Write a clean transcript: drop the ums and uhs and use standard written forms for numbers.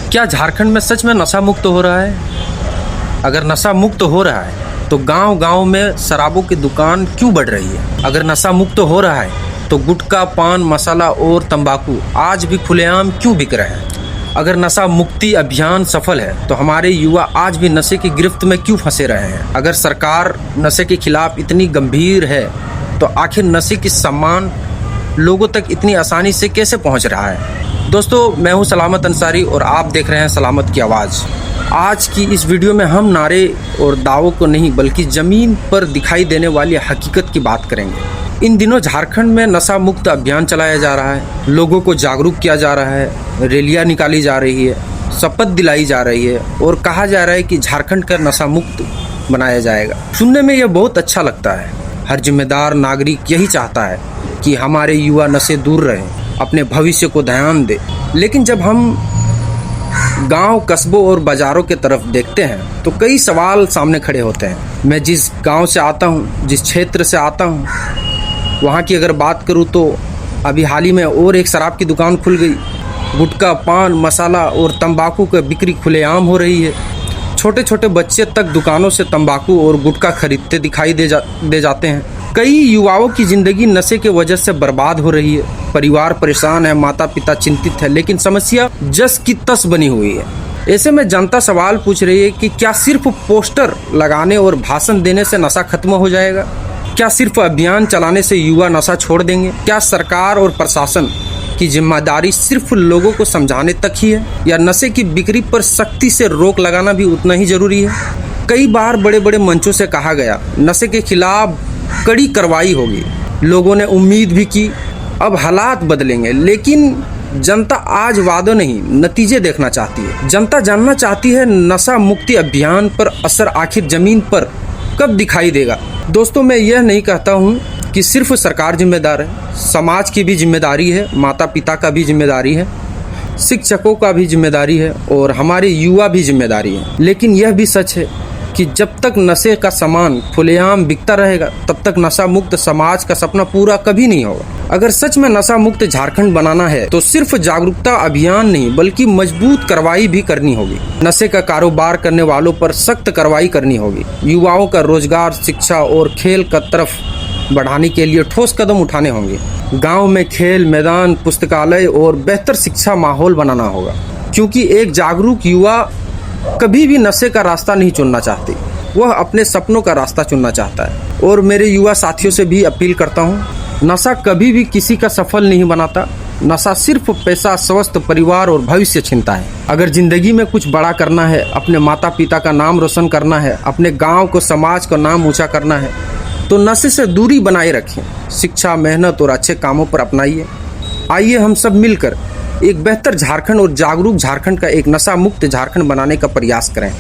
क्या झारखंड में सच में नशा मुक्त हो रहा है? अगर नशा मुक्त हो रहा है तो गांव-गांव में शराबों की दुकान क्यों बढ़ रही है? अगर नशा मुक्त हो रहा है तो गुटखा, पान मसाला और तंबाकू आज भी खुलेआम क्यों बिक रहे हैं? अगर नशा मुक्ति अभियान सफल है तो हमारे युवा आज भी नशे की गिरफ्त में क्यों फंसे रहे हैं? अगर सरकार नशे के खिलाफ इतनी गंभीर है तो आखिर नशे की सामान लोगों तक इतनी आसानी से कैसे पहुंच रहा है? दोस्तों, मैं हूं सलामत अंसारी और आप देख रहे हैं सलामत की आवाज़। आज की इस वीडियो में हम नारे और दावों को नहीं बल्कि ज़मीन पर दिखाई देने वाली हकीकत की बात करेंगे। इन दिनों झारखंड में नशा मुक्त अभियान चलाया जा रहा है, लोगों को जागरूक किया जा रहा है, रैलियां निकाली जा रही है, शपथ दिलाई जा रही है और कहा जा रहा है कि झारखंड का नशा मुक्त बनाया जाएगा। सुनने में यह बहुत अच्छा लगता है। हर जिम्मेदार नागरिक यही चाहता है कि हमारे युवा नशे दूर रहें, अपने भविष्य को ध्यान दे। लेकिन जब हम गांव, कस्बों और बाज़ारों के तरफ देखते हैं तो कई सवाल सामने खड़े होते हैं। मैं जिस गांव से आता हूं, जिस क्षेत्र से आता हूं, वहां की अगर बात करूं तो अभी हाल ही में और एक शराब की दुकान खुल गई। गुटखा, पान मसाला और तंबाकू की बिक्री खुलेआम हो रही है। छोटे छोटे बच्चे तक दुकानों से तंबाकू और गुटखा खरीदते दिखाई दे जाते हैं। कई युवाओं की ज़िंदगी नशे के वजह से बर्बाद हो रही है। परिवार परेशान है, माता पिता चिंतित है, लेकिन समस्या जस की तस बनी हुई है। ऐसे में जनता सवाल पूछ रही है कि क्या सिर्फ पोस्टर लगाने और भाषण देने से नशा खत्म हो जाएगा? क्या सिर्फ अभियान चलाने से युवा नशा छोड़ देंगे? क्या सरकार और प्रशासन की जिम्मेदारी सिर्फ लोगों को समझाने तक ही है, या नशे की बिक्री पर सख्ती से रोक लगाना भी उतना ही जरूरी है? कई बार बड़े बड़े मंचों से कहा गया नशे के खिलाफ कड़ी कार्रवाई होगी। लोगों ने उम्मीद भी की अब हालात बदलेंगे, लेकिन जनता आज वादों नहीं नतीजे देखना चाहती है। जनता जानना चाहती है नशा मुक्ति अभियान पर असर आखिर जमीन पर कब दिखाई देगा। दोस्तों, मैं यह नहीं कहता हूँ कि सिर्फ सरकार जिम्मेदार है, समाज की भी जिम्मेदारी है, माता पिता का भी जिम्मेदारी है, शिक्षकों का भी जिम्मेदारी है और हमारे युवा भी जिम्मेदारी है। लेकिन यह भी सच है कि जब तक नशे का सामान खुलेआम बिकता रहेगा तब तक नशा मुक्त समाज का सपना पूरा कभी नहीं होगा। अगर सच में नशा मुक्त झारखंड बनाना है तो सिर्फ जागरूकता अभियान नहीं बल्कि मजबूत कार्रवाई भी करनी होगी। नशे का कारोबार करने वालों पर सख्त कार्रवाई करनी होगी। युवाओं का रोजगार, शिक्षा और खेल का तरफ बढ़ाने के लिए ठोस कदम उठाने होंगे। गाँव में खेल मैदान, पुस्तकालय और बेहतर शिक्षा माहौल बनाना होगा, क्योंकि एक जागरूक युवा कभी भी नशे का रास्ता नहीं चुनना चाहती, वह अपने सपनों का रास्ता चुनना चाहता है। और मेरे युवा साथियों से भी अपील करता हूँ, नशा कभी भी किसी का सफल नहीं बनाता। नशा सिर्फ पैसा, स्वस्थ परिवार और भविष्य छीनता है। अगर जिंदगी में कुछ बड़ा करना है, अपने माता पिता का नाम रोशन करना है, अपने गाँव को, समाज का नाम ऊँचा करना है, तो नशे से दूरी बनाए रखें। शिक्षा, मेहनत और अच्छे कामों पर अपनाइए। आइए हम सब मिलकर एक बेहतर झारखंड और जागरूक झारखंड का, एक नशा मुक्त झारखंड बनाने का प्रयास करें।